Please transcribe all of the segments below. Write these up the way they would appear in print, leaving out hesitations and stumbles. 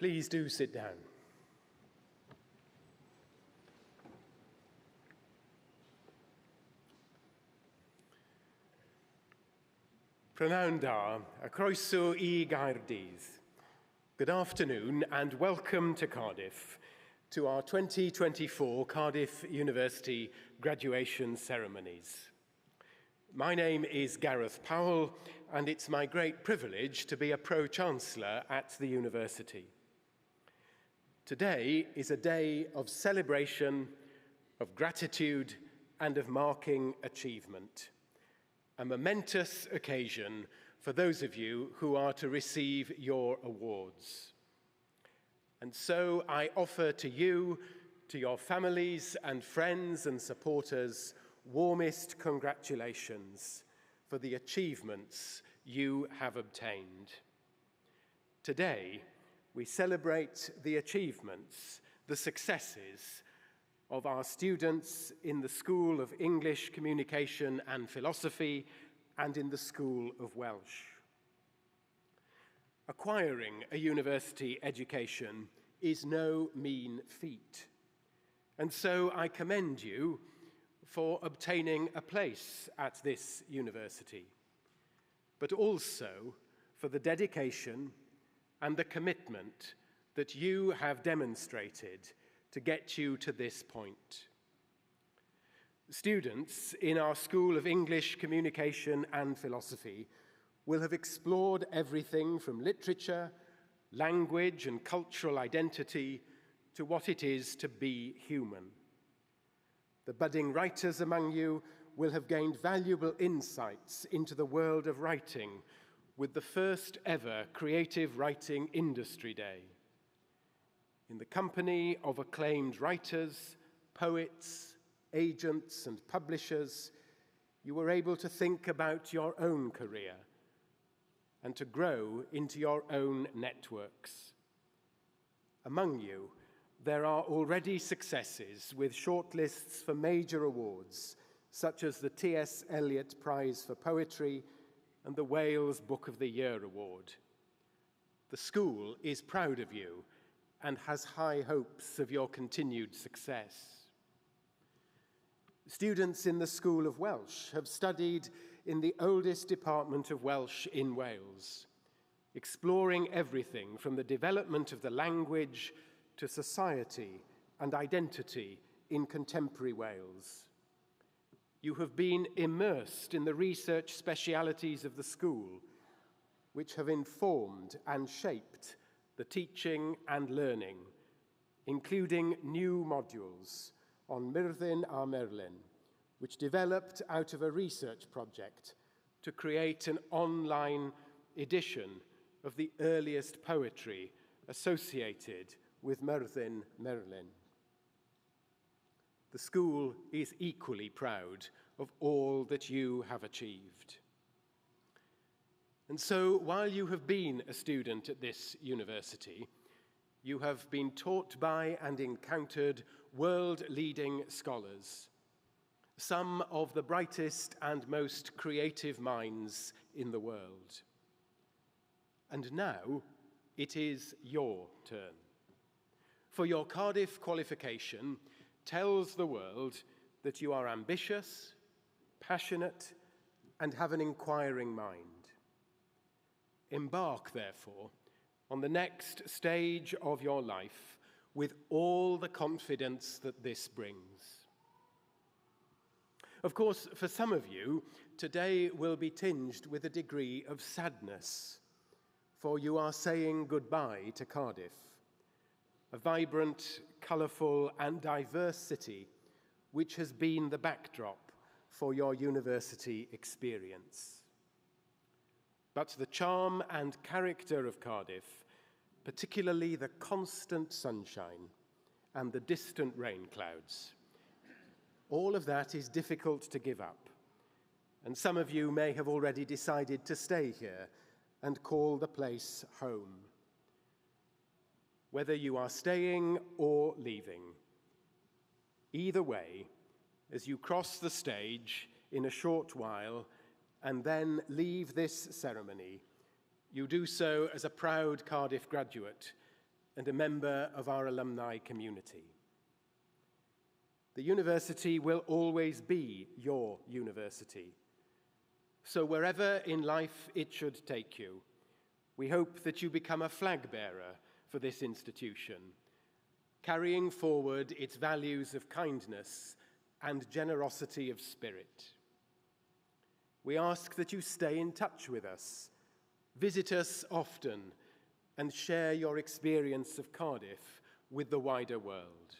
Please do sit down. Prynawn da, a croeso I Gaerdydd. Good afternoon and welcome to Cardiff, to our 2024 Cardiff University graduation ceremonies. My name is Gareth Powell, and it's my great privilege to be a Pro-Chancellor at the university. Today is a day of celebration, of gratitude, and of marking achievement. A momentous occasion for those of you who are to receive your awards. And so I offer to you, to your families and friends and supporters, warmest congratulations for the achievements you have obtained. Today, we celebrate the achievements, the successes of our students in the School of English, Communication and Philosophy and in the School of Welsh. Acquiring a university education is no mean feat, and so I commend you for obtaining a place at this university, but also for the dedication and the commitment that you have demonstrated to get you to this point. Students in our School of English, Communication and Philosophy will have explored everything from literature, language and cultural identity to what it is to be human. The budding writers among you will have gained valuable insights into the world of writing with the first ever Creative Writing Industry Day. In the company of acclaimed writers, poets, agents, and publishers, you were able to think about your own career and to grow into your own networks. Among you, there are already successes with shortlists for major awards, such as the T.S. Eliot Prize for Poetry and the Wales Book of the Year Award. The school is proud of you and has high hopes of your continued success. Students in the School of Welsh have studied in the oldest department of Welsh in Wales, exploring everything from the development of the language to society and identity in contemporary Wales. You have been immersed in the research specialities of the school, which have informed and shaped the teaching and learning, including new modules on Myrddin a Merlin, which developed out of a research project to create an online edition of the earliest poetry associated with Myrddin Merlin. The school is equally proud of all that you have achieved. And so, while you have been a student at this university, you have been taught by and encountered world-leading scholars, some of the brightest and most creative minds in the world. And now, it is your turn. For your Cardiff qualification tells the world that you are ambitious, passionate, and have an inquiring mind. Embark, therefore, on the next stage of your life with all the confidence that this brings. Of course, for some of you, today will be tinged with a degree of sadness, for you are saying goodbye to Cardiff, a vibrant, colourful and diverse city which has been the backdrop for your university experience. But the charm and character of Cardiff, particularly the constant sunshine and the distant rain clouds, all of that is difficult to give up. And some of you may have already decided to stay here and call the place home. Whether you are staying or leaving, either way, as you cross the stage in a short while and then leave this ceremony, you do so as a proud Cardiff graduate and a member of our alumni community. The university will always be your university. So wherever in life it should take you, we hope that you become a flag bearer for this institution, carrying forward its values of kindness and generosity of spirit. We ask that you stay in touch with us, visit us often, and share your experience of Cardiff with the wider world.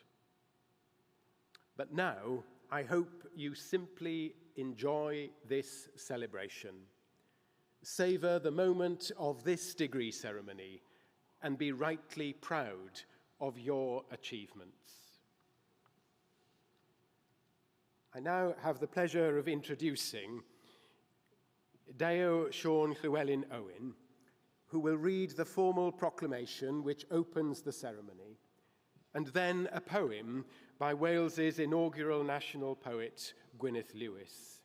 But now, I hope you simply enjoy this celebration. Savor the moment of this degree ceremony and be rightly proud of your achievements. I now have the pleasure of introducing Deo Sean Llewellyn Owen, who will read the formal proclamation which opens the ceremony, and then a poem by Wales's inaugural national poet, Gwyneth Lewis.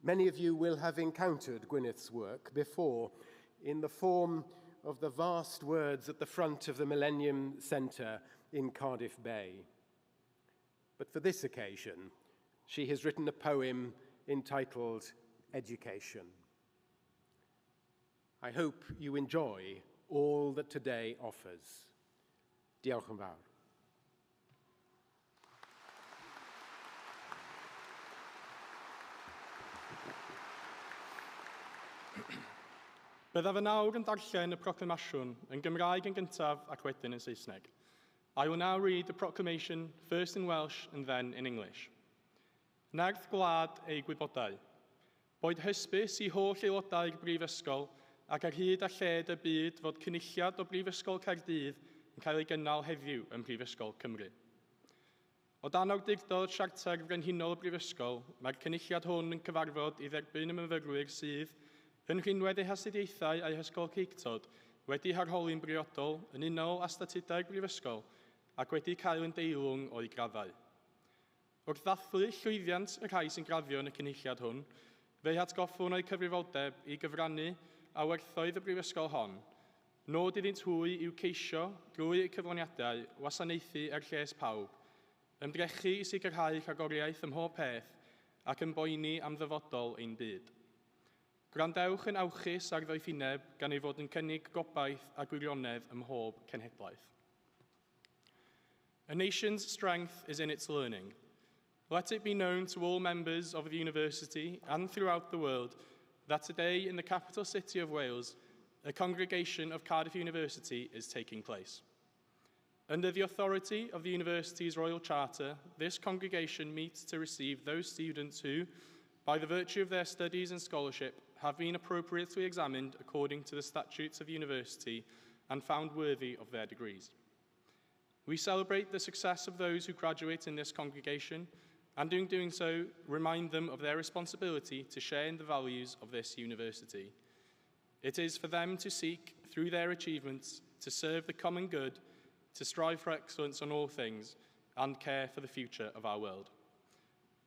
Many of you will have encountered Gwyneth's work before in the form of the vast words at the front of the Millennium Centre in Cardiff Bay. But for this occasion, she has written a poem entitled Education. I hope you enjoy all that today offers. Diolch yn fawr. Byddaf yn awr yn darllen y proclamasiwn yn Gymraeg yn gyntaf ac wedyn yn Saesneg. I will now read the proclamation first in Welsh and then in English. Nerth gwlad ei gwybodau. Boed hysbys i holl aelodau'r Brifysgol ac ar hyd a lled y byd fod cynulliad o Brifysgol Caerdydd yn cael ei gynnal heddiw yn Brifysgol Cymru. O dan awdurdod siarter frenhinol y Brifysgol, mae'r cynulliad hwn yn cyfarfod i dderbyn y myfyrwyr sydd, yn rhinwed eu hastudiaethau a'i hysgol Ceictod, wedi harholi'n briodol yn unol â statudau'r Brifysgol ac wedi cael yn deilwng o'i graddau. Wrth ddathlu llwyddiant y rhai sy'n graddio yn y cynulliad hwn, fe'i atgoffwn o'i cyfrifoldeb i gyfrannu a werthoedd y Brifysgol hon, nod iddynt hwy i'w ceisio drwy eu cyflwyniadau wasanaethu ar lles pawb, ymdrechu i sicrhau rhagoriaeth ym mhob peth ac yn boeni am ddyfodol ein byd. Gwrandewch yn awchus ar ddoethineb gan ei fod yn cynnig gobaith a gwirionedd ym mhob cenhedlaeth. A nation's strength is in its learning. Let it be known to all members of the university and throughout the world that today in the capital city of Wales, a congregation of Cardiff University is taking place. Under the authority of the university's Royal Charter, this congregation meets to receive those students who, by the virtue of their studies and scholarship, have been appropriately examined according to the statutes of the university and found worthy of their degrees. We celebrate the success of those who graduate in this congregation, and in doing so, remind them of their responsibility to share in the values of this university. It is for them to seek, through their achievements, to serve the common good, to strive for excellence on all things, and care for the future of our world.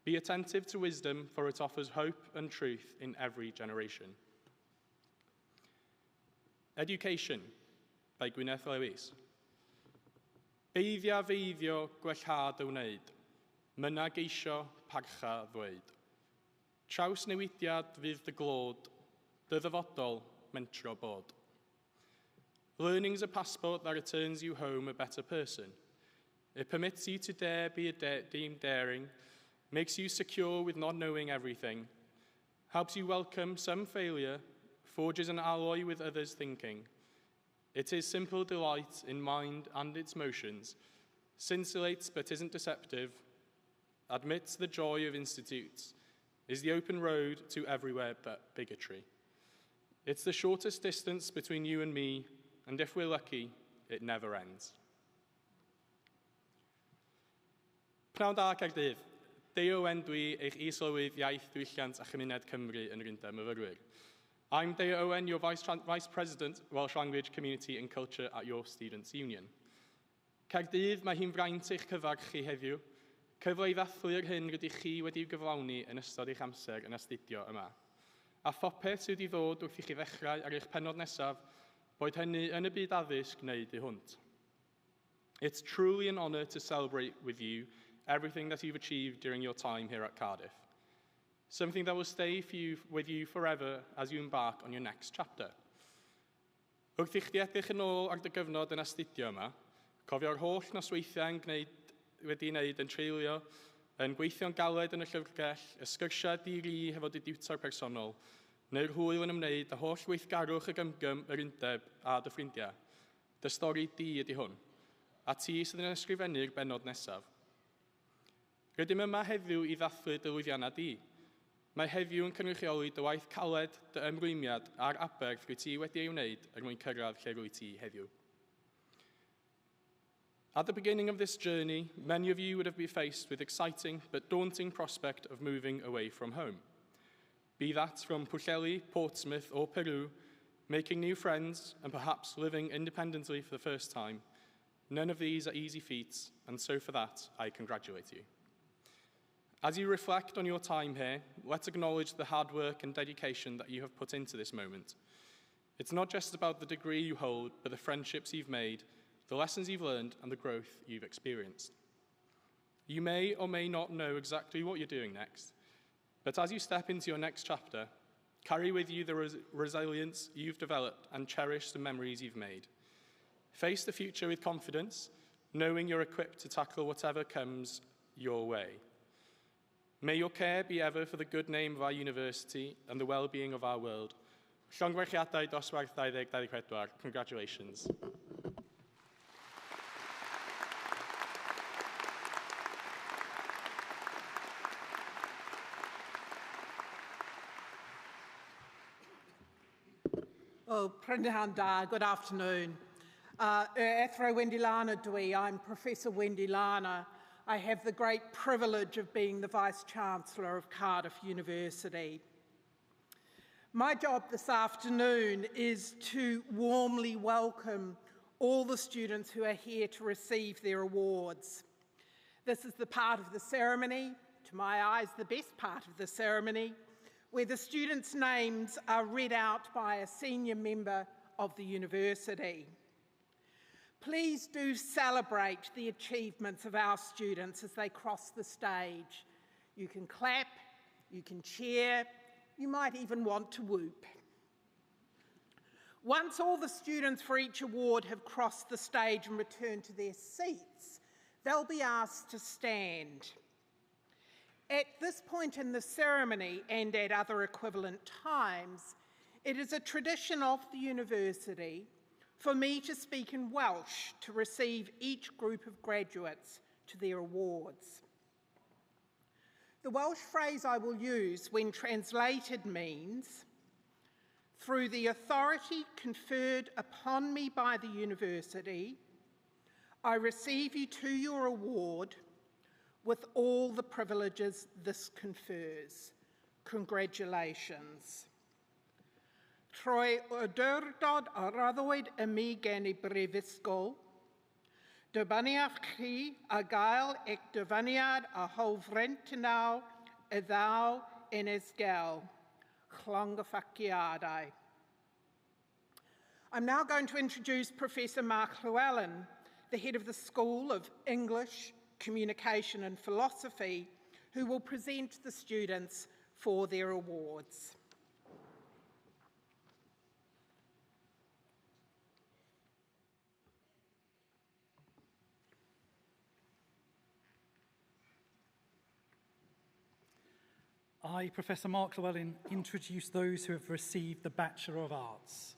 Be attentive to wisdom, for it offers hope and truth in every generation. Education, by Gwyneth Lewis. Beiddia feiddio gwellhad y wneud, myna geisio parcha ddweud. Traws newidiad fydd dy glod, dy ddyfodol mentro bod. Learning's a passport that returns you home a better person. It permits you to dare be deemed daring, makes you secure with not knowing everything, helps you welcome some failure, forges an alloy with others' thinking. It is simple delight in mind and its motions, scintillates but isn't deceptive, admits the joy of institutes, is the open road to everywhere but bigotry. It's the shortest distance between you and me, and if we're lucky, it never ends. Pnawn da Caerdydd. Deo Owen dwi eich is-lywydd iaith, diwylliant a chymuned Cymru yn yr Undeb Myfyrwyr. I'm Deo Owen, your Vice President, Welsh Language, Community and Culture at your Students' Union. Caerdydd, mae hi'n fraint eich cyfarch chi heddiw. Cyfle i ddathlu'r hyn rydych chi wedi'w gyflawni yn ystod eich amser yn astudio yma. A phopeth sydd wedi ddod wrth i chi ddechrau ar eich pennod nesaf, boed hynny yn y byd addysg neu dy hwnt. It's truly an honour to celebrate with you everything that you've achieved during your time here at Cardiff. Something that will stay with you forever as you embark on your next chapter. Wrth i chdi edrych yn ôl ar dy gyfnod yn astudio yma, cofio'r holl nosweithiau'n wedi wneud yn treulio, yn gweithio'n galed yn y llyfrgell, y sgyrsiau di-ri hefo dy diwtor personol, neu'r hwyl yn ymwneud â holl weithgarwch y gymgym, yr undeb a dy ffrindiau. Dy stori di ydy hwn, a ti sydd yn ysgrifennu'r bennod nesaf. Rydym yma heddiw i ddathlu dy lwyddiannau di. Mae heddiw yn cynrychioli dy waith caled, dy ymrwymiad a'r aberth rwy ti wedi ei wneud er mwyn cyrraedd lle rwy ti heddiw. At the beginning of this journey, many of you would have been faced with exciting but daunting prospect of moving away from home. Be that from Pwllheli, Portsmouth or Peru, making new friends and perhaps living independently for the first time, none of these are easy feats, and so for that, I congratulate you. As you reflect on your time here, let's acknowledge the hard work and dedication that you have put into this moment. It's not just about the degree you hold, but the friendships you've made, the lessons you've learned, and the growth you've experienced. You may or may not know exactly what you're doing next, but as you step into your next chapter, carry with you the resilience you've developed and cherish the memories you've made. Face the future with confidence, knowing you're equipped to tackle whatever comes your way. May your care be ever for the good name of our university and the well-being of our world. Llongwerthiadau dosbarth 2024. Congratulations. Well, Prydain da, good afternoon. Ethro Wendy Lana dwi, I'm Professor Wendy Lana. I have the great privilege of being the Vice-Chancellor of Cardiff University. My job this afternoon is to warmly welcome all the students who are here to receive their awards. This is the part of the ceremony, to my eyes the best part of the ceremony, where the students' names are read out by a senior member of the university. Please do celebrate the achievements of our students as they cross the stage. You can clap, you can cheer, you might even want to whoop. Once all the students for each award have crossed the stage and returned to their seats, they'll be asked to stand. At this point in the ceremony and at other equivalent times, it is a tradition of the university for me to speak in Welsh to receive each group of graduates to their awards. The Welsh phrase I will use when translated means, through the authority conferred upon me by the university, I receive you to your award with all the privileges this confers. Congratulations. Trwy awdurdod a raddwyd y mi gen I brifysgol, dyfyniach chi a gael eich dyfyniad a hofrentinaw y ddaw yn ysgel. Llongoffaciadau. I'm now going to introduce Professor Mark Llewellyn, the head of the School of English, Communication and Philosophy, who will present the students for their awards. I, Professor Mark Llewellyn, introduce those who have received the Bachelor of Arts.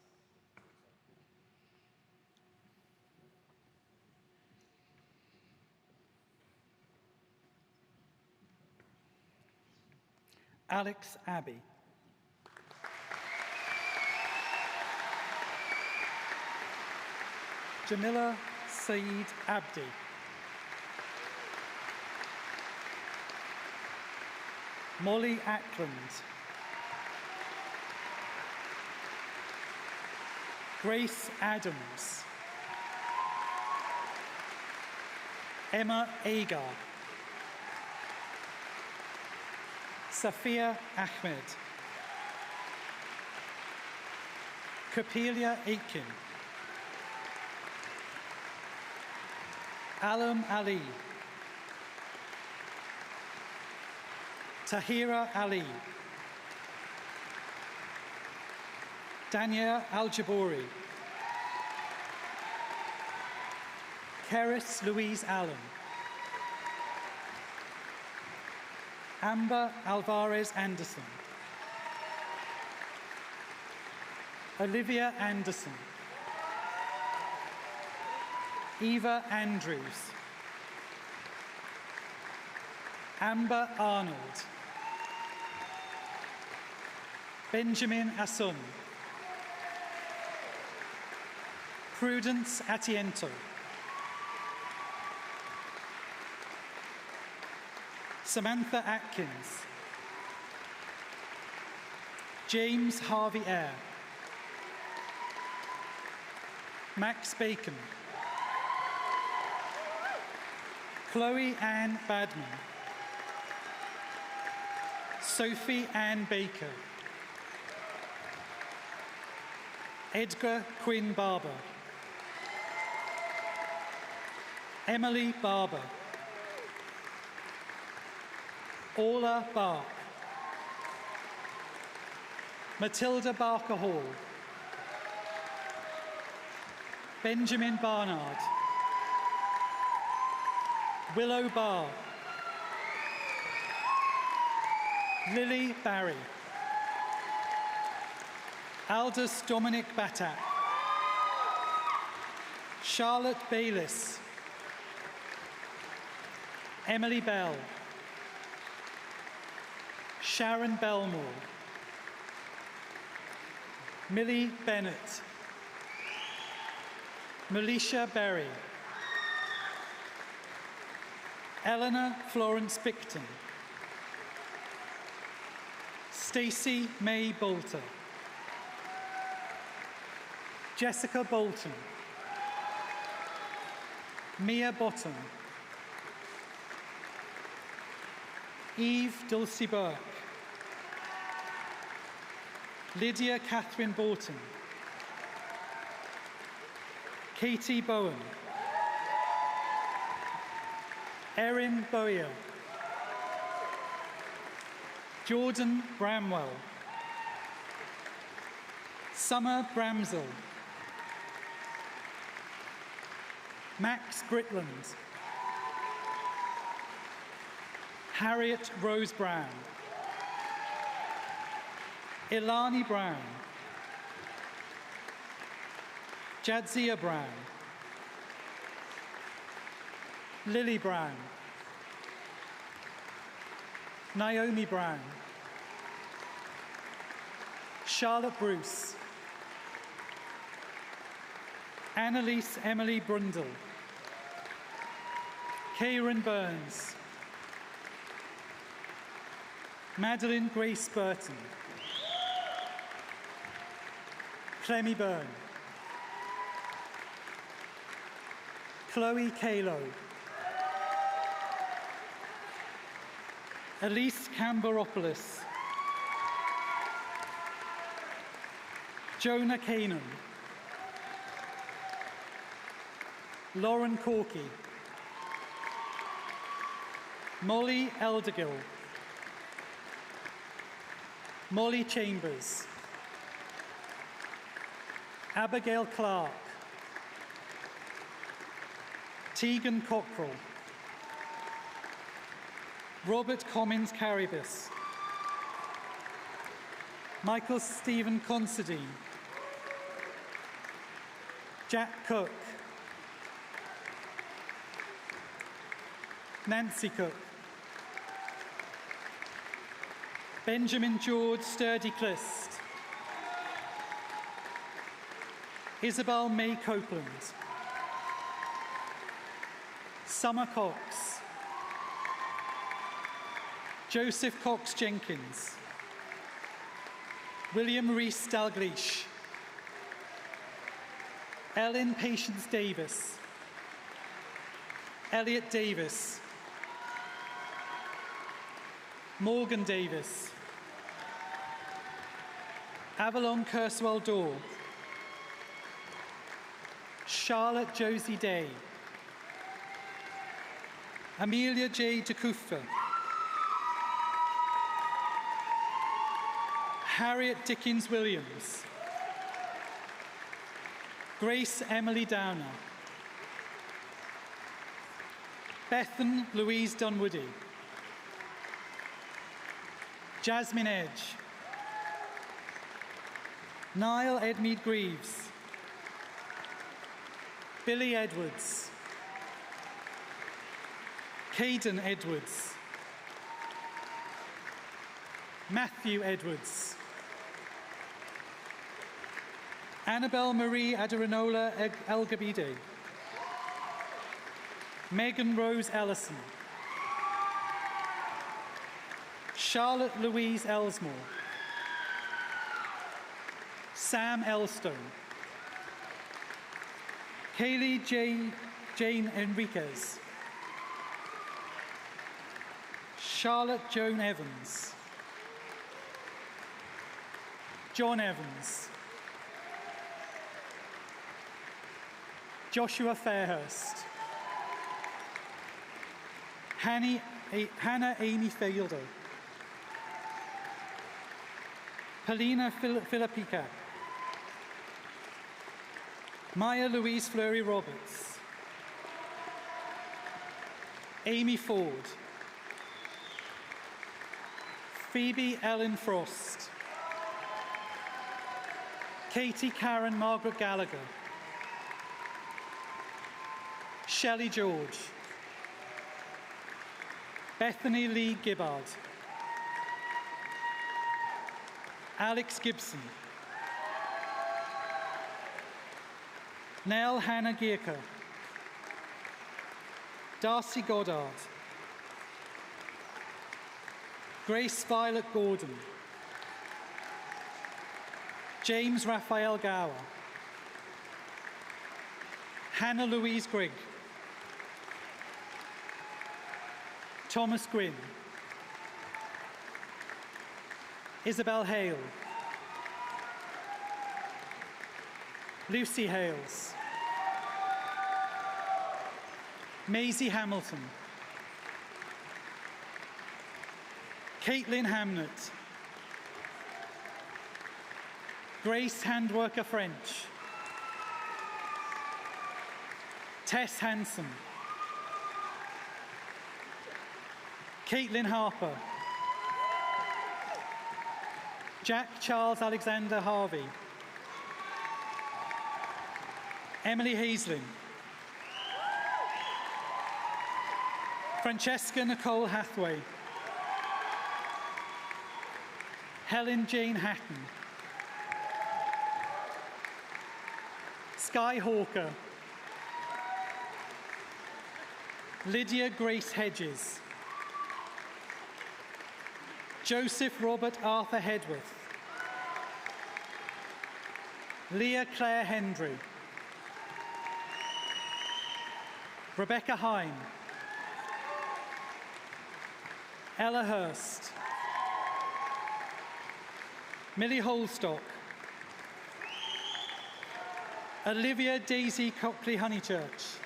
Alex Abbey. Jamila Saeed Abdi. Molly Ackland. Grace Adams. Emma Agar. Safia Ahmed. Kapilia Aitken. Alam Ali, Tahira Ali, Dania Al-Jabouri, Keris Louise Allen, Amber Alvarez Anderson, Olivia Anderson, Eva Andrews, Amber Arnold, Benjamin Assun, Prudence Atiento, Samantha Atkins, James Harvey Eyre, Max Bacon, Chloe Ann Badman, Sophie Ann Baker, Edgar Quinn Barber, Emily Barber, Orla Bark, Matilda Barker Hall, Benjamin Barnard, Willow Barr, Lily Barry, Aldous Dominic Batak, Charlotte Bayliss, Emily Bell, Sharon Belmore, Millie Bennett, Melisha Berry, Eleanor Florence Bicton, Stacey May Bolter, Jessica Bolton, Mia Bottom, Eve Dulcie Burke, Lydia Catherine Borton, Katie Bowen, Erin Bowyer, Jordan Bramwell, Summer Bramsell, Max Gritland, Harriet Rose Brown, Ilani Brown, Jadzia Brown, Lily Brown, Naomi Brown, Charlotte Bruce, Annalise Emily Brundle, Karen Burns, Madeline Grace Burton, Clemmy Byrne, Chloe Kalo, Elise Camberopoulos, Jonah Kanan, Lauren Corky, Molly Eldergill, Molly Chambers, Abigail Clark, Tegan Cockrell, Robert Commins Caribus, Michael Stephen Considine, Jack Cook, Nancy Cook, Benjamin George Sturdy-Clist, Isabel May Copeland, Summer Cox, Joseph Cox Jenkins, William Rees Dalgleish, Ellen Patience Davis, Elliot Davis, Morgan Davis, Avalon Kurswell Dorr, Charlotte Josie Day, Amelia J. DeCoufa, Harriet Dickens Williams, Grace Emily Downer, Bethan Louise Dunwoody, Jasmine Edge, Niall Edmead Greaves, Billy Edwards, Caden Edwards, Matthew Edwards, Annabelle Marie Adarinola Elgabide, Megan Rose Ellison, Charlotte Louise Elsmore, Sam Elstone, Kaylee Jane Enriquez, Charlotte Joan Evans, John Evans, Joshua Fairhurst, Hannah Amy Fielder, Polina Filippica, Maya Louise Fleury Roberts, Amy Ford, Phoebe Ellen Frost, Katie Karen Margaret Gallagher, Shelley George, Bethany Lee Gibbard, Alex Gibson, Nell Hannah Gierke, Darcy Goddard, Grace Violet Gordon, James Raphael Gower, Hannah Louise Grigg, Thomas Gwynn, Isabel Hale, Lucy Hales, Maisie Hamilton, Caitlin Hamnett, Grace Handworker French, Tess Hanson, Caitlin Harper, Jack Charles Alexander Harvey, Emily Hazelin, Francesca Nicole Hathaway, Helen Jane Hatton, Sky Hawker, Lydia Grace Hedges, Joseph Robert Arthur Hedworth, Leah Claire Hendry, Rebecca Hine, Ella Hurst, Millie Holstock, Olivia Daisy Copley Honeychurch,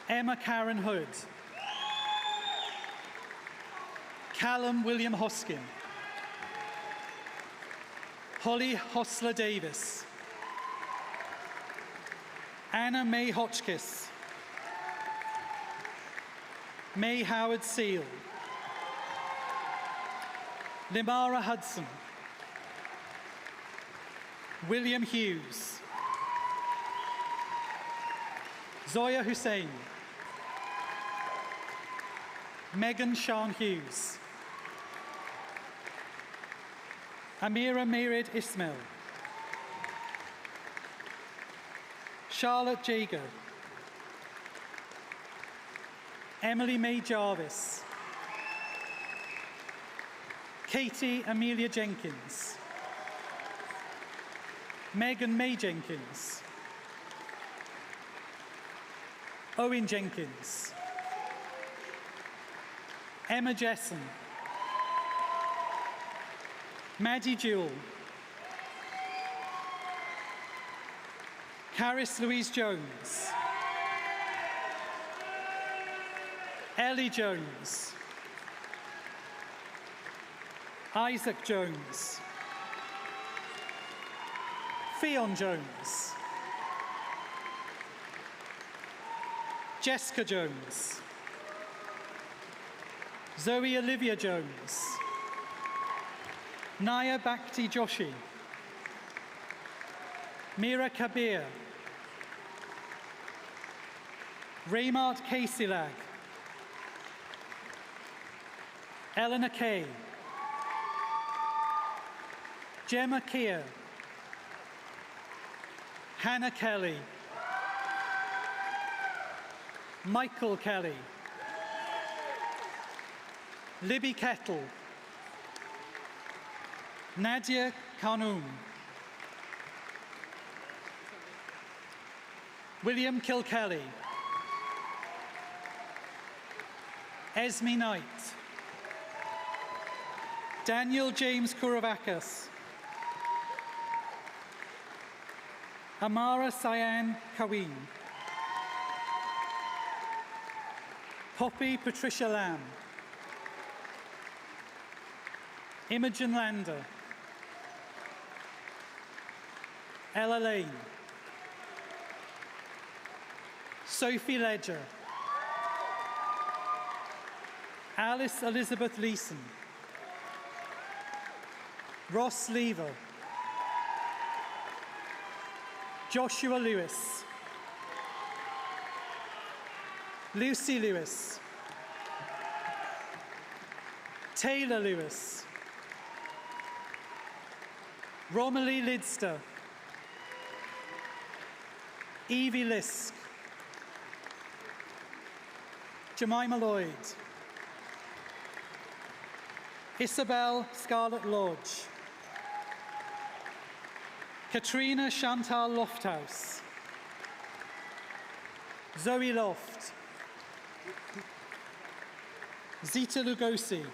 Emma Karen Hood, Callum William Hoskin, Holly Hostler Davis, Anna May Hotchkiss, May Howard Seal, Limara Hudson, William Hughes, Zoya Hussein, Megan Sean Hughes, Amira Merid Ismail, Charlotte Jager, Emily May Jarvis, Katie Amelia Jenkins, Megan May Jenkins, Owen Jenkins, Emma Jessen, Maddie Jewell, Caris Louise Jones, Ellie Jones. Isaac Jones. Fionn Jones. Jessica Jones. Zoe Olivia Jones. Naya Bhakti Joshi. Mira Kabir. Raymart Caseylag. Eleanor Kay. Gemma Keir. Hannah Kelly. Michael Kelly. Libby Kettle. Nadia Khanum. William Kilkelly. Esme Knight. Daniel James Kouravakis. Amara Cyan Kaween. Poppy Patricia Lamb. Imogen Lander. Ella Lane. Sophie Ledger. Alice Elizabeth Leeson. Ross Lever. Joshua Lewis. Lucy Lewis. Taylor Lewis. Romilly Lidster. Evie Lisk. Jemima Lloyd. Isabel Scarlett Lodge. Katrina Chantal Lofthouse. Zoe Loft. Zita Lugosi.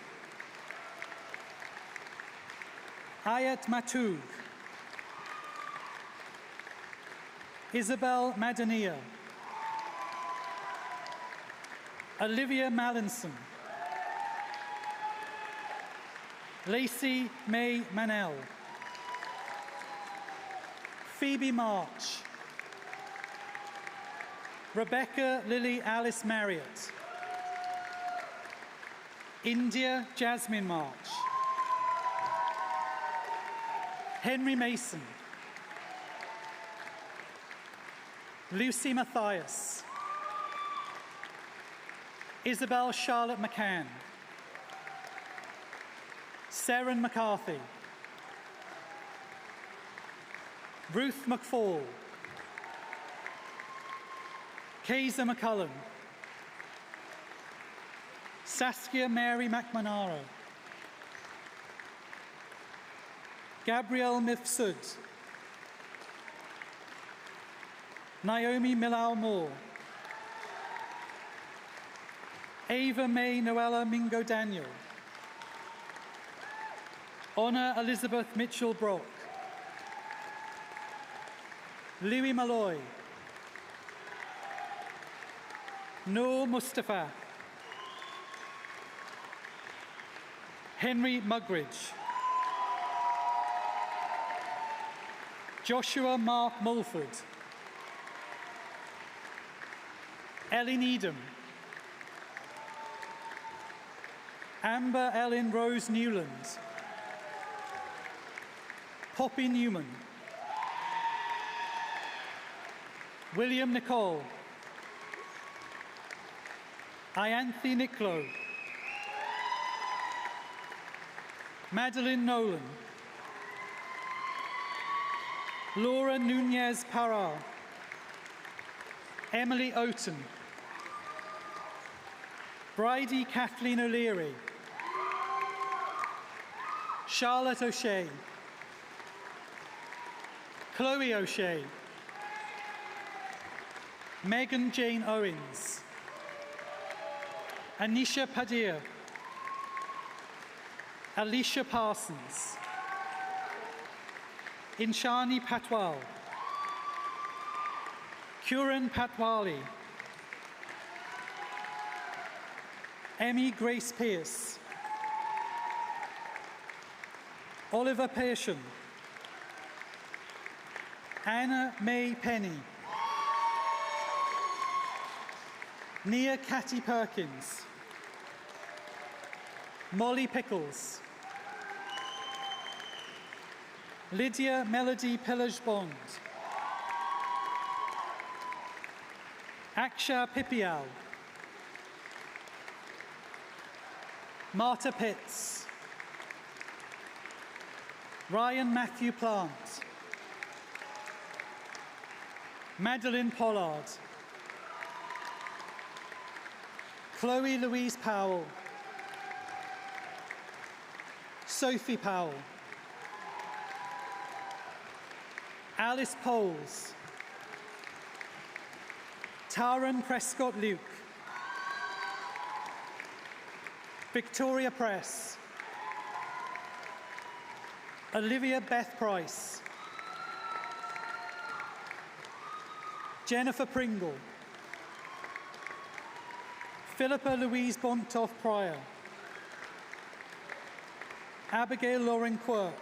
Ayat Matoug. Isabel Madania. Olivia Mallinson. Lacey May Manel. Phoebe March. Rebecca Lily Alice Marriott. India Jasmine March. Henry Mason. Lucy Mathias. Isabel Charlotte McCann. Seren McCarthy. Ruth McFall. Kaiser McCullum. Saskia Mary McManara. Gabrielle Mifsud. Naomi Millau Moore. Ava May Noella Mingo Daniel. Honor Elizabeth Mitchell Brock. Louis Malloy. Noor Mustafa. Henry Mugridge. Joshua Mark Mulford. Ellie Needham. Amber Ellen Rose Newland. Poppy Newman. William Nicole. Ianthe Niccolo. Madeline Nolan. Laura Nunez Parra. Emily Oaten. Bridie Kathleen O'Leary. Charlotte O'Shea. Chloe O'Shea. Megan Jane Owens. Anisha Padir. Alicia Parsons. Inshani Patwal. Kuran Patwali. Emmy Grace Pierce, Oliver Pearson, Anna May Penny, Nia Catty Perkins, Molly Pickles, Lydia Melody Pillage-Bond, Aksha Pipial, Marta Pitts, Ryan Matthew Plant, Madeline Pollard, Chloe Louise Powell, Sophie Powell, Alice Poles, Taran Prescott Luke, Victoria Press, Olivia Beth Price, Jennifer Pringle, Philippa Louise Bontoff Pryor, Abigail Lauren Quirk,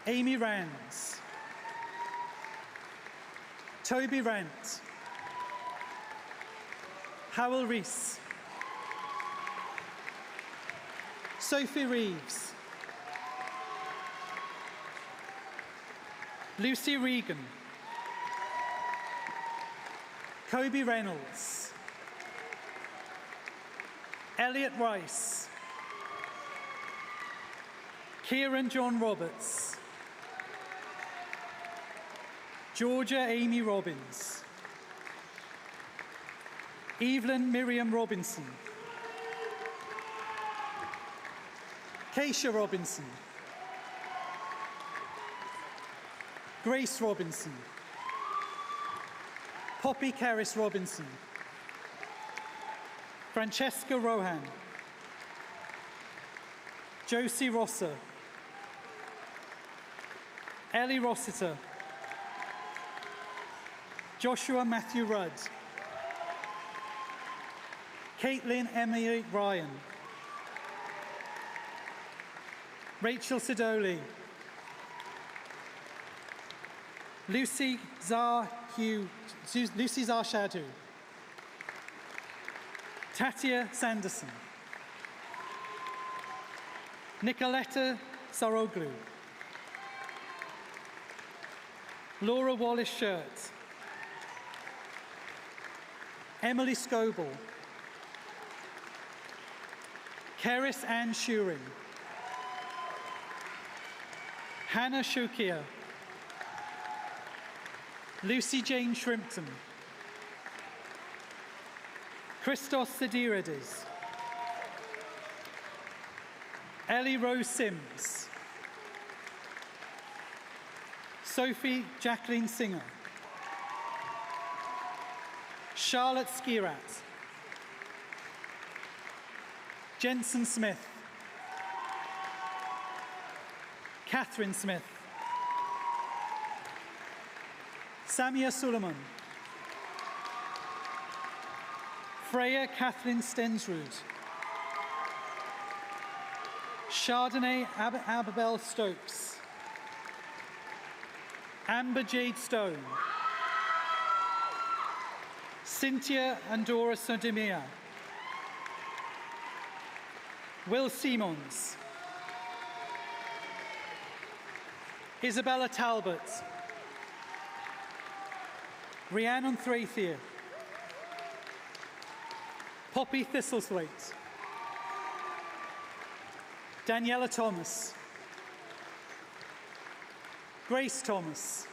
Amy Rands, Toby Rant, Howell Rees, Sophie Reeves, Lucy Regan, Kobe Reynolds, Elliot Rice, Kieran John Roberts, Georgia Amy Robbins, Evelyn Miriam Robinson, Keisha Robinson, Grace Robinson, Poppy Caris Robinson, Francesca Rohan, Josie Rosser, Ellie Rossiter, Joshua Matthew Rudd, Caitlin Emily Ryan, Rachel Sidoli, Lucy Zarshadu, Tatia Sanderson, Nicoletta Saroglu, Laura Wallace-Shirt, Emily Scoble, Keris Ann Shuring, Hannah Shukia, Lucy Jane Shrimpton, Christos Sidirides, Ellie Rose Sims, Sophie Jacqueline Singer, Charlotte Skirat, Jensen Smith, Catherine Smith, Samia Suleiman, Freya Kathleen Stensrud, Chardonnay Ababel Stokes, Amber Jade Stone, Cynthia Andorra Sodemia, Will Simons, Isabella Talbot, Rhiannon Thraithier, Poppy Thistlethwaite, Daniela Thomas, Grace Thomas,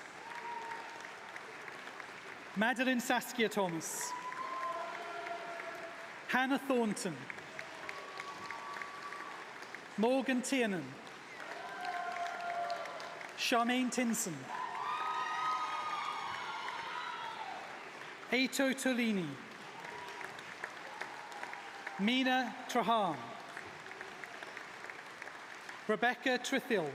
Madeline Saskia Thomas, Hannah Thornton, Morgan Tiernan, Charmaine Tinson, Ato Tolini, Mina Trahan, Rebecca Trithill,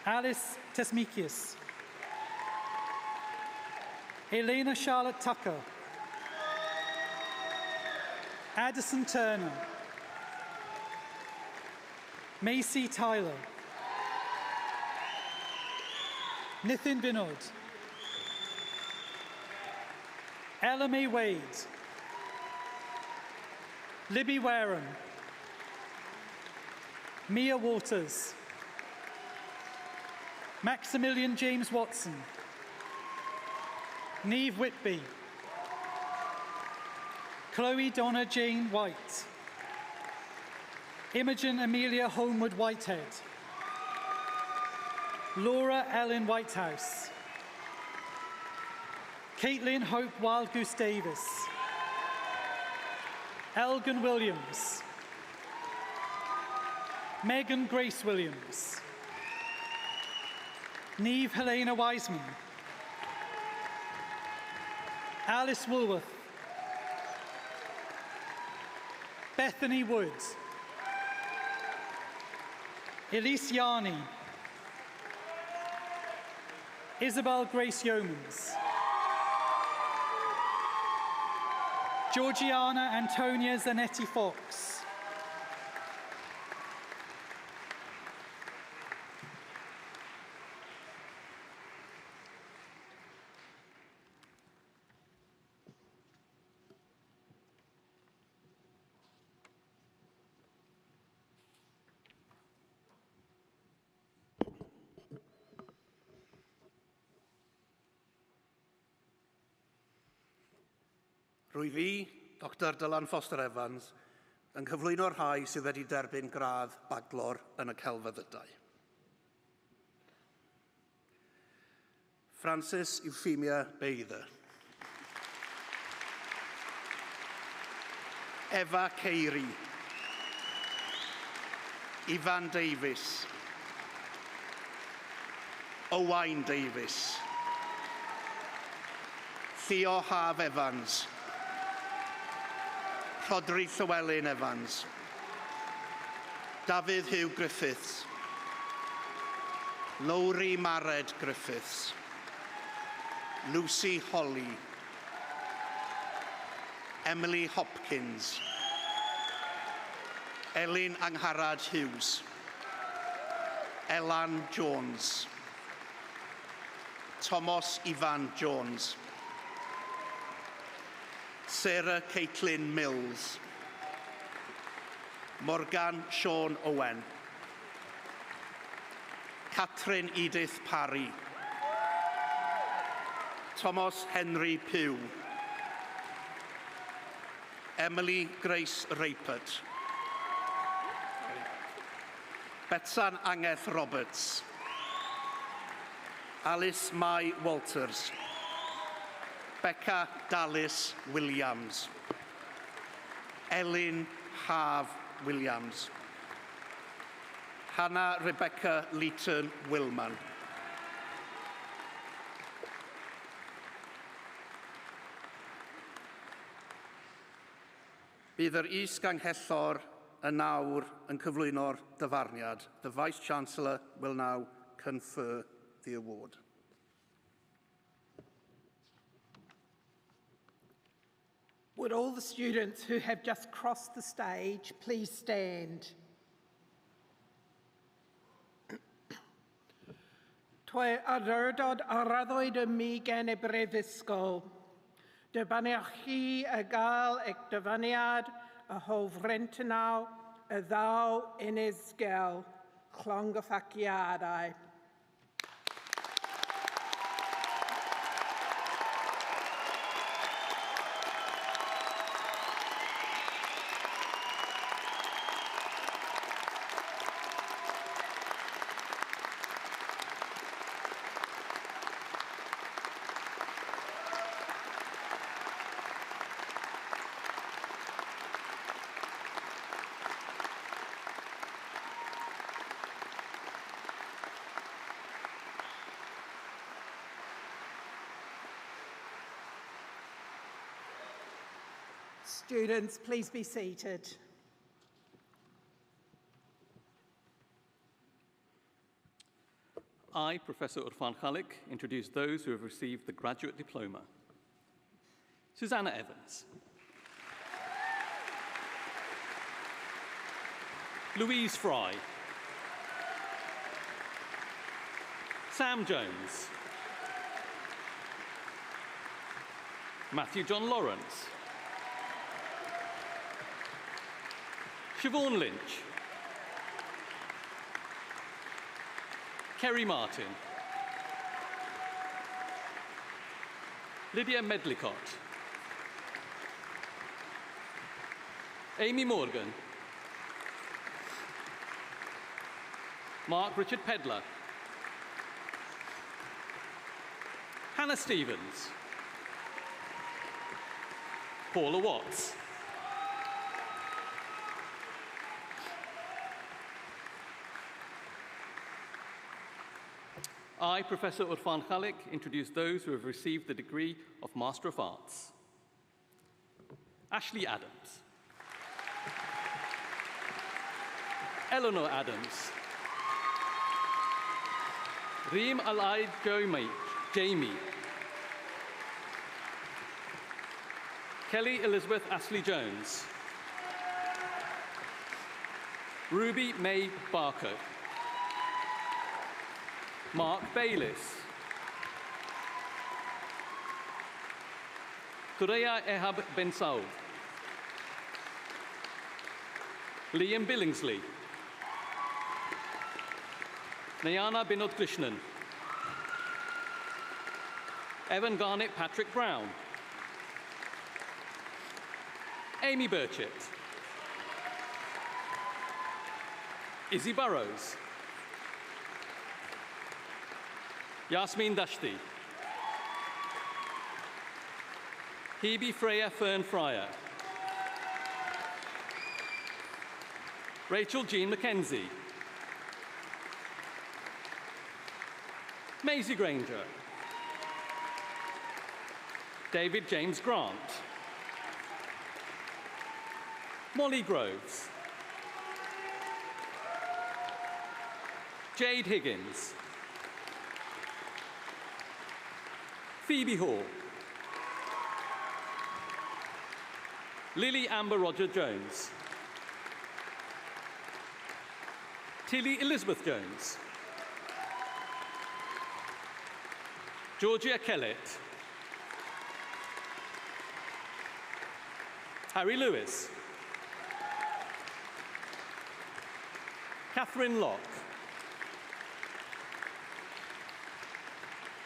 Alice Tesmikius, Elena Charlotte Tucker, Addison Turner, Macy Tyler, Nithin Vinod, Ella May Wade, Libby Wareham, Mia Waters, Maximilian James Watson, Neve Whitby, Chloe Donna Jane White, Imogen Amelia Homewood Whitehead, Laura Ellen Whitehouse, Caitlin Hope Wild Goose Davis, Elgin Williams, Megan Grace Williams, Neve Helena Wiseman, Alice Woolworth, Bethany Wood, Elise Yarney, Isabel Grace Yeomans, Georgiana Antonia Zanetti Fox, Rwy fi, Dr Dylan Foster Evans, yn cyflwyno'r rhai sydd wedi derbyn gradd baclor yn y celfyddydau. Francis Euphemia Beidder. Eva Ceiry. Ifan Davies. Owain Davies. Theo Haf Evans. Rhodri Llywelyn Evans. Dafydd Hugh Griffiths. Lowri Mared Griffiths. Lucy Holly. Emily Hopkins. Elin Angharad Hughes. Elan Jones. Thomas Ivan Jones. Sarah Caitlin Mills. Morgan Sean Owen. Catherine Edith Parry. Thomas Henry Pugh. Emily Grace Rapert. Betsan Angeth Roberts. Alice Mai Walters. Becca Dallas Williams. Elin Haf Williams. Hannah Rebecca Leeton Wilman. Bydd yr is-ganghellor yn nawr yn cyflwyno'r dyfarniad. The Vice-Chancellor will now confer the award. Would all the students who have just crossed the stage please stand? Toe adrodod araddwyd y mi gen y brifysgol. Dybaniach chi y gael eich dyfaniad y hofrentynaw y ddaw unisgel llongyffaciadau. Students, please be seated. I, Professor Urfan Khalik, introduce those who have received the graduate diploma. Susanna Evans. Louise Fry. Sam Jones. Matthew John Lawrence. Siobhan Lynch. Kerry Martin. Lydia Medlicott. Amy Morgan. Mark Richard Pedler. Hannah Stevens. Paula Watts. I, Professor Urfan Khalik, introduce those who have received the degree of Master of Arts. Ashley Adams. Eleanor Adams. Reem Al-Aid Jamie. Kelly Elizabeth Ashley Jones. Ruby May Barker. Mark Bayliss. Thuraya Ehab Ben Saud. Liam Billingsley. Nayana Binod Krishnan. Evan Garnett Patrick Brown. Amy Burchett. Izzy Burrows. Yasmin Dashti. Hebe Freya Fern Fryer. Rachel Jean Mackenzie. Maisie Granger. David James Grant. Molly Groves. Jade Higgins. Phoebe Hall. Lily Amber Roger Jones. Tilly Elizabeth Jones. Georgia Kellett. Harry Lewis. Catherine Locke.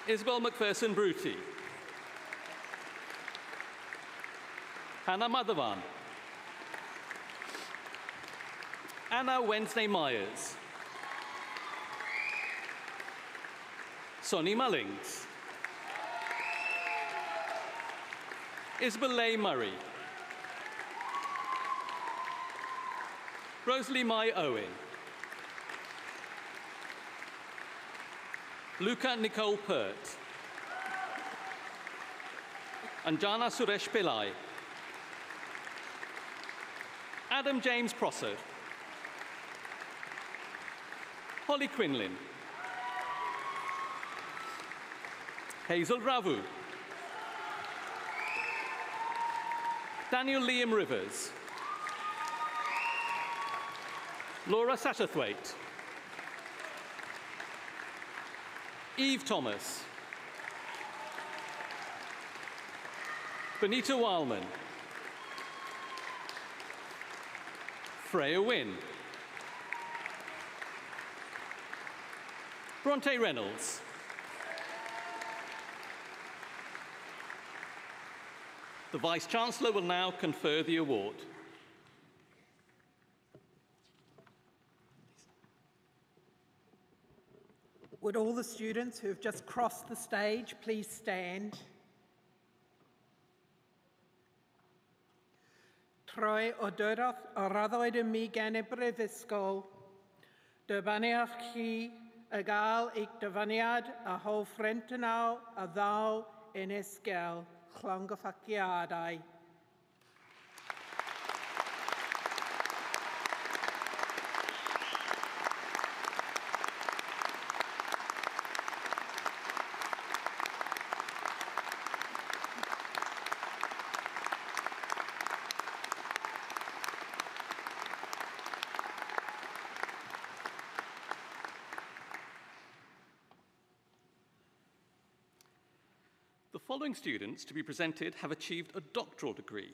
Isabel McPherson Bruty. Hannah Madhavan. Anna Wednesday Myers. Sonny Mullings. Isabel Leigh Murray. Rosalie Mai Owen. Luca Nicole Pert. Anjana Suresh Pillai. Adam James Prosser. Holly Quinlan. Hazel Ravu. Daniel Liam Rivers. Laura Satterthwaite. Eve Thomas. Benita Wildman. Freya Wynne. Bronte Reynolds. The Vice-Chancellor will now confer the award. Would all the students who have just crossed the stage please stand? Troi o dyrodd o raddwyd ym mi gan y brifysgol, dyfaniad chi y gael eich dyfaniad a hoff rentynau a ddaw yn esgel chlongoffaciadau. following students to be presented have achieved a doctoral degree,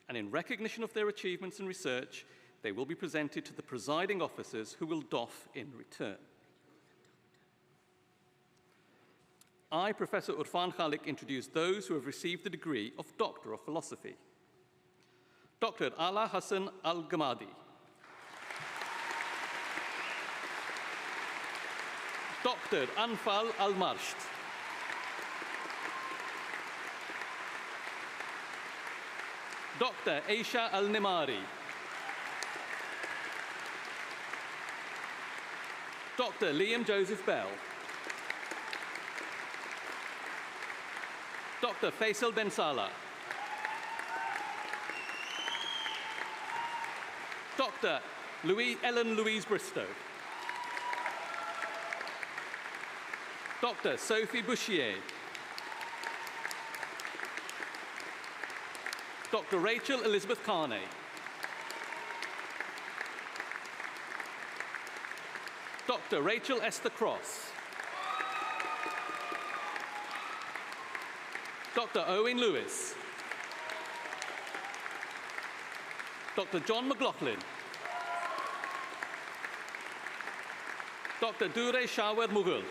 and in recognition of their achievements in research, they will be presented to the presiding officers who will doff in return. I, Professor Urfan Khalik, introduce those who have received the degree of Doctor of Philosophy. Dr. Ala Hassan Al-Gamadi. Dr. Anfal Al-Marsht. Dr. Aisha Al-Nimari. Dr. Liam Joseph Bell. Dr. Faisal Ben Salah. Dr. Ellen Louise Bristow. Dr. Sophie Bouchier. Dr. Rachel Elizabeth Carney. Dr. Rachel Esther Cross. Dr. Owen Lewis. Dr. John McLaughlin. Dr. Dure Shawer Mughal.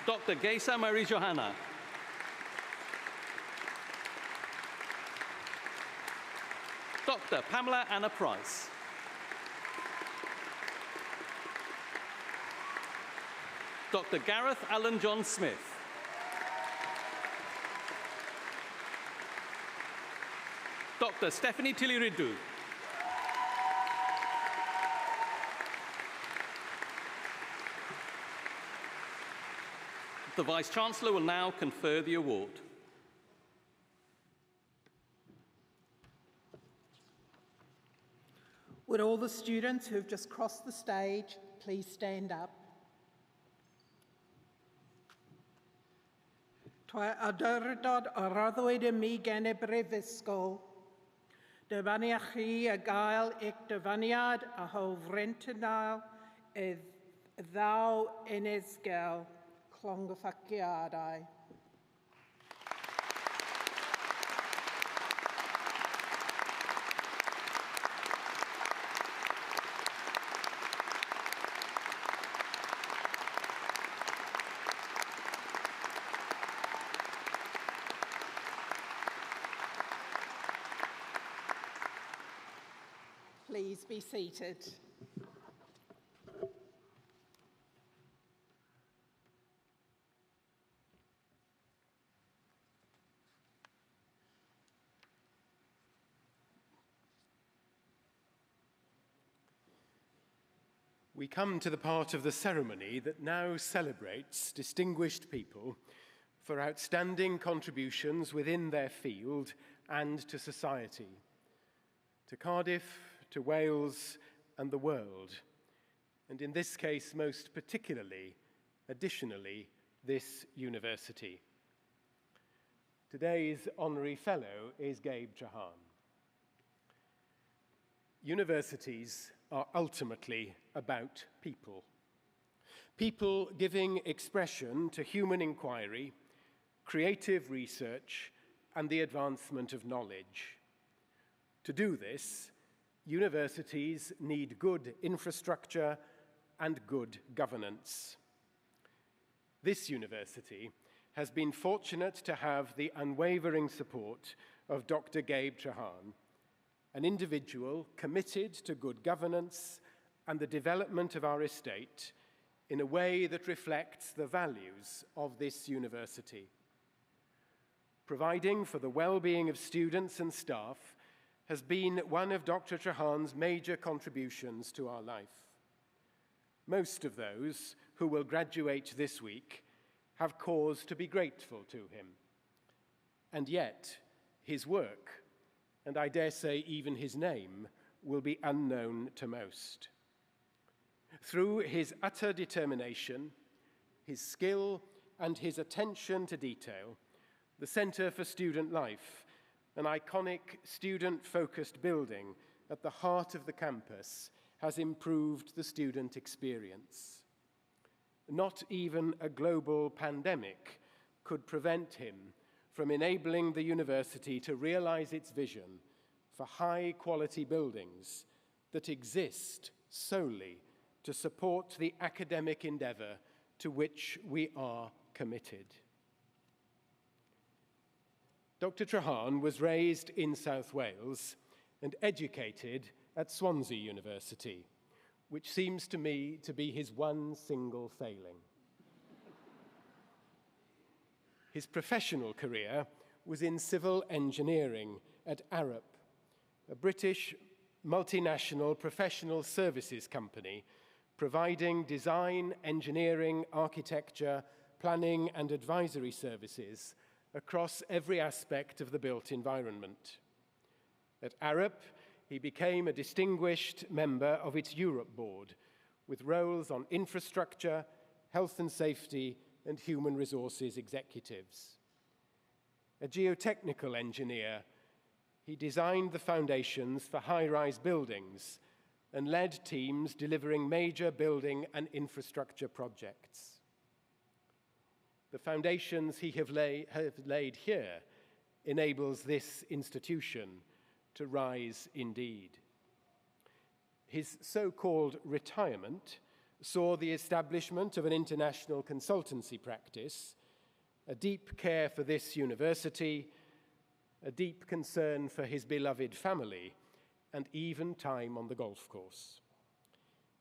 Dr. Geisa Marie Johanna. Dr. Pamela Anna Price. Dr. Gareth Alan John Smith. Dr. Stephanie Tilliridu. The Vice-Chancellor will now confer the award. Would all the students who have just crossed the stage please stand up? Twa adurdod o roddwyd y mi gen y brifysgol. Dyfania chi a gael eich dyfaniad a hofrentynol y ddaw unesgel clongfaciadau. Please be seated. We come to the part of the ceremony that now celebrates distinguished people for outstanding contributions within their field and to society, to Cardiff, to Wales and the world, and in this case most particularly, additionally, this university. Today's honorary fellow is Gabe Chahan. Universities are ultimately about people. People giving expression to human inquiry, creative research, and the advancement of knowledge. To do this, universities need good infrastructure and good governance. This university has been fortunate to have the unwavering support of Dr. Gabe Chahan, an individual committed to good governance and the development of our estate in a way that reflects the values of this university. Providing for the well-being of students and staff has been one of Dr. Chahan's major contributions to our life. Most of those who will graduate this week have cause to be grateful to him. And yet, his work, and I dare say even his name, will be unknown to most. Through his utter determination, his skill, and his attention to detail, the Centre for Student Life, an iconic student-focused building at the heart of the campus, has improved the student experience. Not even a global pandemic could prevent him from enabling the university to realize its vision for high-quality buildings that exist solely to support the academic endeavour to which we are committed. Dr. Treharne was raised in South Wales and educated at Swansea University, which seems to me to be his one single failing. His professional career was in civil engineering at Arup, a British multinational professional services company providing design, engineering, architecture, planning and advisory services across every aspect of the built environment. At Arup, he became a distinguished member of its Europe board, with roles on infrastructure, health and safety, and human resources executives. A geotechnical engineer, he designed the foundations for high-rise buildings and led teams delivering major building and infrastructure projects. The foundations he have laid here enables this institution to rise indeed. His so-called retirement saw the establishment of an international consultancy practice, a deep care for this university, a deep concern for his beloved family, and even time on the golf course.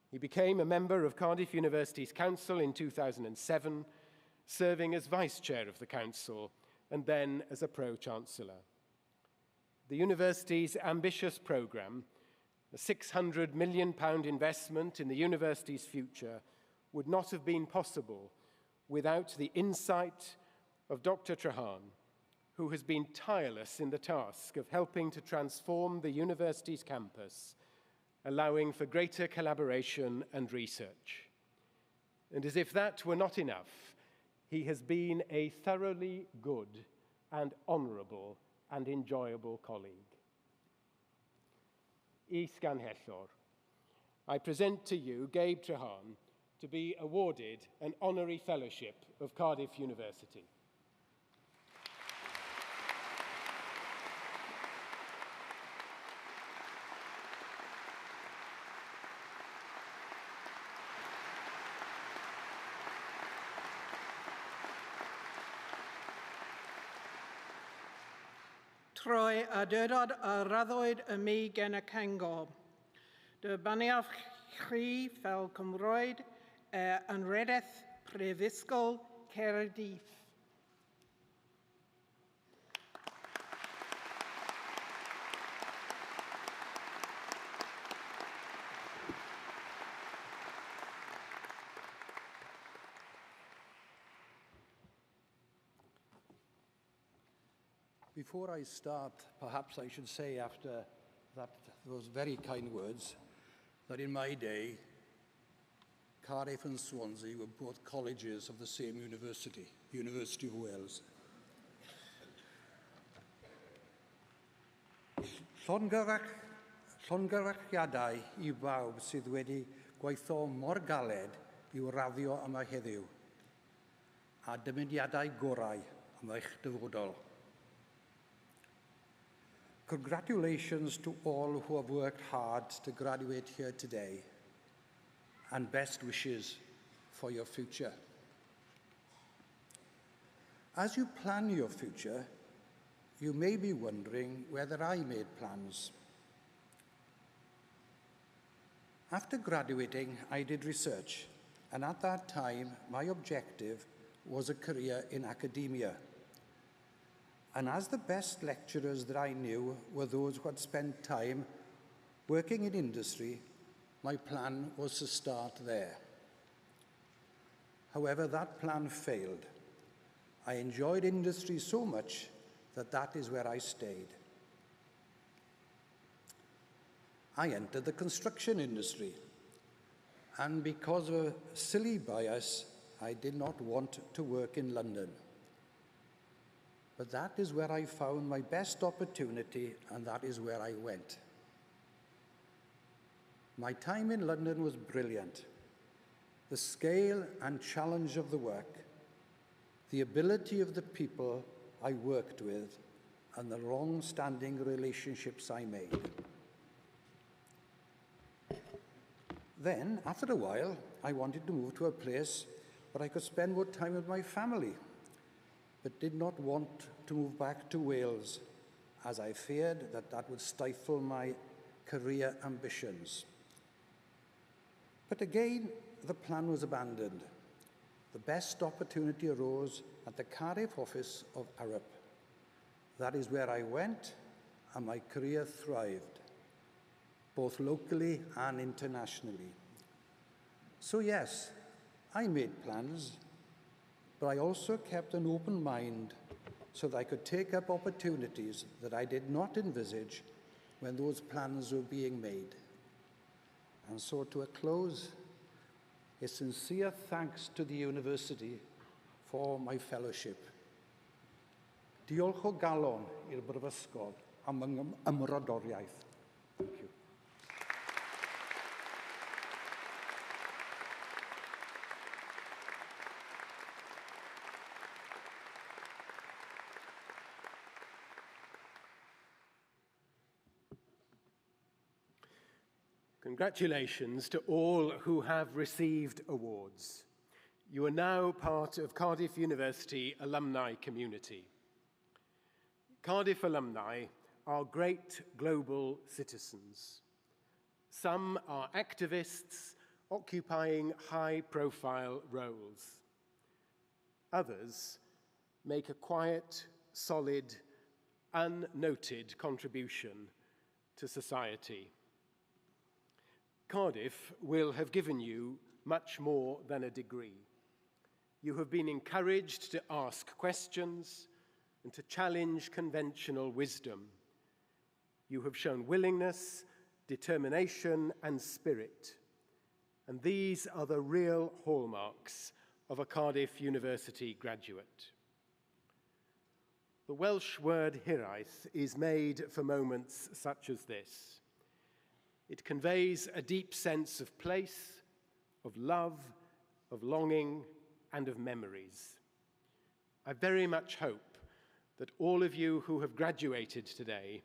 He became a member of Cardiff University's council in 2007, serving as vice chair of the council and then as a pro-chancellor. The university's ambitious programme, a £600 million investment in the university's future, would not have been possible without the insight of Dr. Treharne, who has been tireless in the task of helping to transform the university's campus, allowing for greater collaboration and research. And as if that were not enough, he has been a thoroughly good and honourable and enjoyable colleague. I Sganhellor, I present to you Gabe Treharne to be awarded an honorary fellowship of Cardiff University. Troi a dydod a raddwyd y mi gen y Cangor. Dy baniaf chri fel Cymroed yn redeth Prifysgol Caerdydd. Before I start, perhaps I should say after those very kind words, that in my day, Cardiff and Swansea were both colleges of the same university, University of Wales. Llongyfarchiadau I bawb sydd wedi gweithio mor galed i'w raddio yma heddiw, a dymuniadau gorau am eich dyfodol. Congratulations to all who have worked hard to graduate here today, and best wishes for your future. As you plan your future, you may be wondering whether I made plans. After graduating, I did research, and at that time, my objective was a career in academia. And as the best lecturers that I knew were those who had spent time working in industry, my plan was to start there. However, that plan failed. I enjoyed industry so much that that is where I stayed. I entered the construction industry, and because of a silly bias, I did not want to work in London. But that is where I found my best opportunity, and that is where I went. My time in London was brilliant. the scale and challenge of the work, the ability of the people I worked with, and the long-standing relationships I made. Then, after a while, I wanted to move to a place where I could spend more time with my family, but did not want to move back to Wales, as I feared that that would stifle my career ambitions. But again, the plan was abandoned. The best opportunity arose at the Cardiff office of Arup. That is where I went, and my career thrived, both locally and internationally. So yes, I made plans, but I also kept an open mind so that I could take up opportunities that I did not envisage when those plans were being made. And so to a close, a sincere thanks to the university for my fellowship. Diolch o galon i'r Brifysgol am yng ymrodoriaeth. Thank you. Congratulations to all who have received awards. You are now part of Cardiff University alumni community. Cardiff alumni are great global citizens. Some are activists occupying high-profile roles. Others make a quiet, solid, unnoted contribution to society. Cardiff will have given you much more than a degree. You have been encouraged to ask questions and to challenge conventional wisdom. You have shown willingness, determination, and spirit. And these are the real hallmarks of a Cardiff University graduate. The Welsh word hiraeth is made for moments such as this. It conveys a deep sense of place, of love, of longing, and of memories. I very much hope that all of you who have graduated today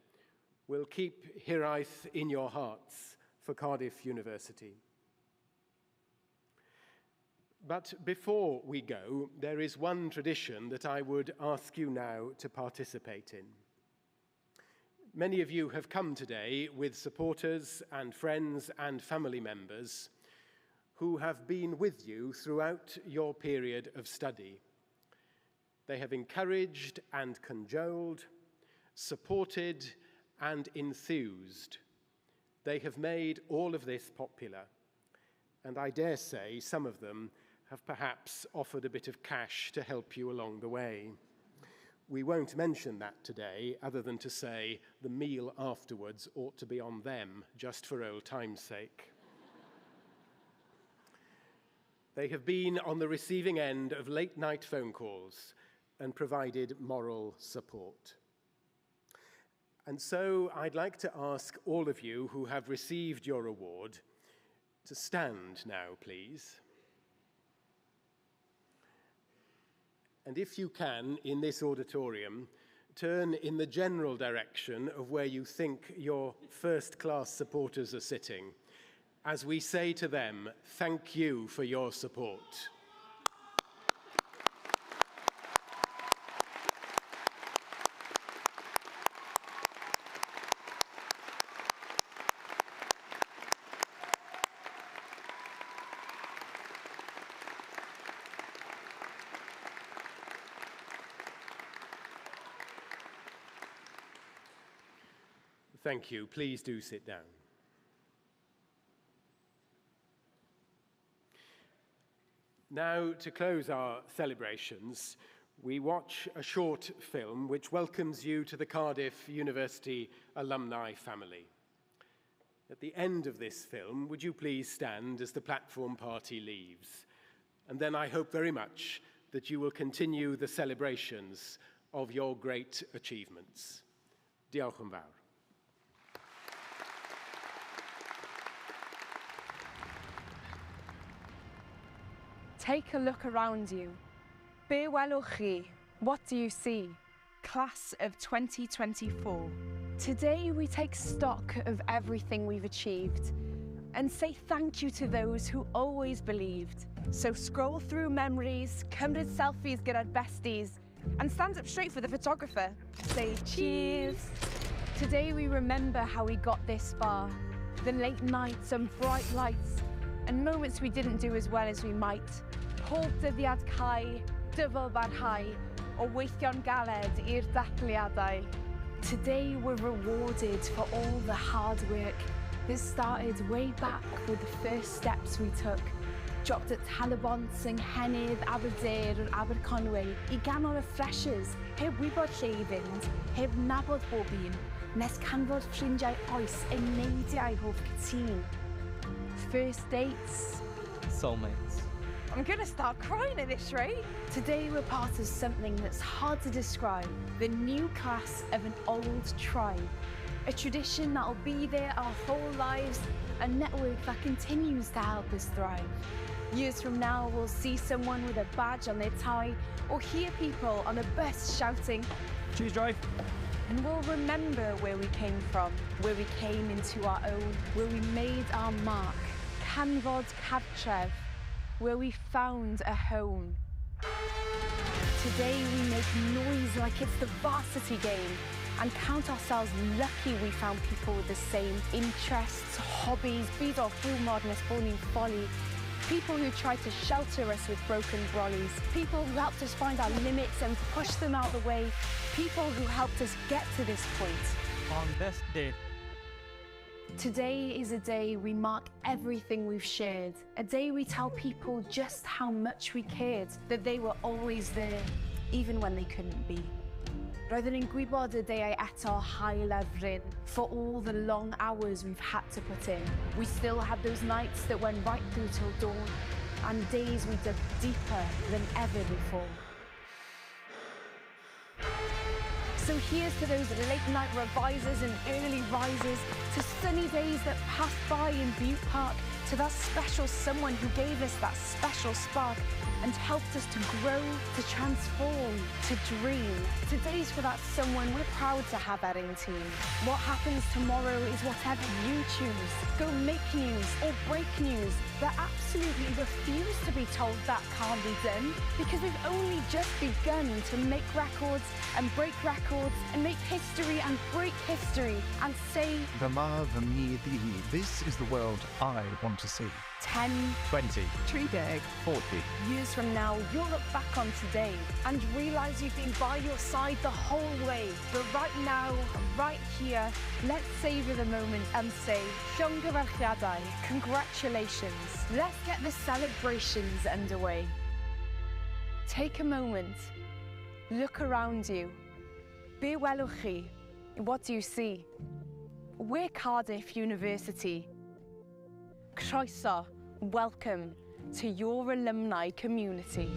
will keep hiraeth in your hearts for Cardiff University. But before we go, there is one tradition that I would ask you now to participate in. Many of you have come today with supporters and friends and family members who have been with you throughout your period of study. They have encouraged and cajoled, supported and enthused. They have made all of this popular, and I dare say some of them have perhaps offered a bit of cash to help you along the way. We won't mention that today, other than to say the meal afterwards ought to be on them, just for old time's sake. They have been on the receiving end of late-night phone calls and provided moral support. And so I'd like to ask all of you who have received your award to stand now, please. And if you can, in this auditorium, turn in the general direction of where you think your first-class supporters are sitting, as we say to them, thank you for your support. Thank you. Please do sit down. Now, to close our celebrations, we watch a short film which welcomes you to the Cardiff University alumni family. At the end of this film, would you please stand as the platform party leaves? And then I hope very much that you will continue the celebrations of your great achievements. Diolch yn fawr. Take a look around you. Be welwch chi? What do you see? Class of 2024. Today we take stock of everything we've achieved and say thank you to those who always believed. So scroll through memories, cymryd selfies gyda'r besties, and stand up straight for the photographer. Say cheers. Today we remember how we got this far. The late nights and bright lights, and moments we didn't do as well as we might. Pob dyddiad cau, dyfal barhau, o weithio'n galed i'r dathliadau. Today we're rewarded for all the hard work that started way back with the first steps we took. Dropped at Talabont, Nghennydd, Aberdare or Aberconwy I ganol y freshers, heb wybod lle I fynd, heb nabod bob un, nes canfod ffrindiau oes yn neidiau hoff cytun. First dates. Soulmates. I'm gonna start crying at this rate. Today we're part of something that's hard to describe. The new class of an old tribe. A tradition that'll be there our whole lives, a network that continues to help us thrive. Years from now, we'll see someone with a badge on their tie or hear people on a bus shouting, Cheese drive. And we'll remember where we came from, where we came into our own, where we made our mark. Canfod Cartref, where we found a home. Today we make noise like it's the varsity game and count ourselves lucky we found people with the same interests, hobbies, byd o hiwmor nes bod ni'n ffoli. People who tried to shelter us with broken brollies. People who helped us find our limits and push them out the way. People who helped us get to this point. On this day. Today is a day we mark everything we've shared. A day we tell people just how much we cared, that they were always there, even when they couldn't be. Roedden ni'n gwybod y deiau eto hael efryn for all the long hours we've had to put in. We still had those nights that went right through till dawn, and days we dug deeper than ever before. So here's to those late-night revisers and early risers, to sunny days that passed by in Butte Park, to that special someone who gave us that special spark and helped us to grow, to transform, to dream. Today's for that someone we're proud to have at Team. What happens tomorrow is whatever you choose. Go make news or break news, but absolutely refuse to be told that can't be done, because we've only just begun to make records and break records and make history and break history and say, this is the world I want to see. 10, 20, 30, 40. Years from now, you'll look back on today and realise you've been by your side the whole way. But right now, right here, let's savour the moment and say, Llongyfarchiadau, congratulations. Let's get the celebrations underway. Take a moment, look around you. Be welwch chi? What do you see? We're Cardiff University. Croeso, welcome to your alumni community.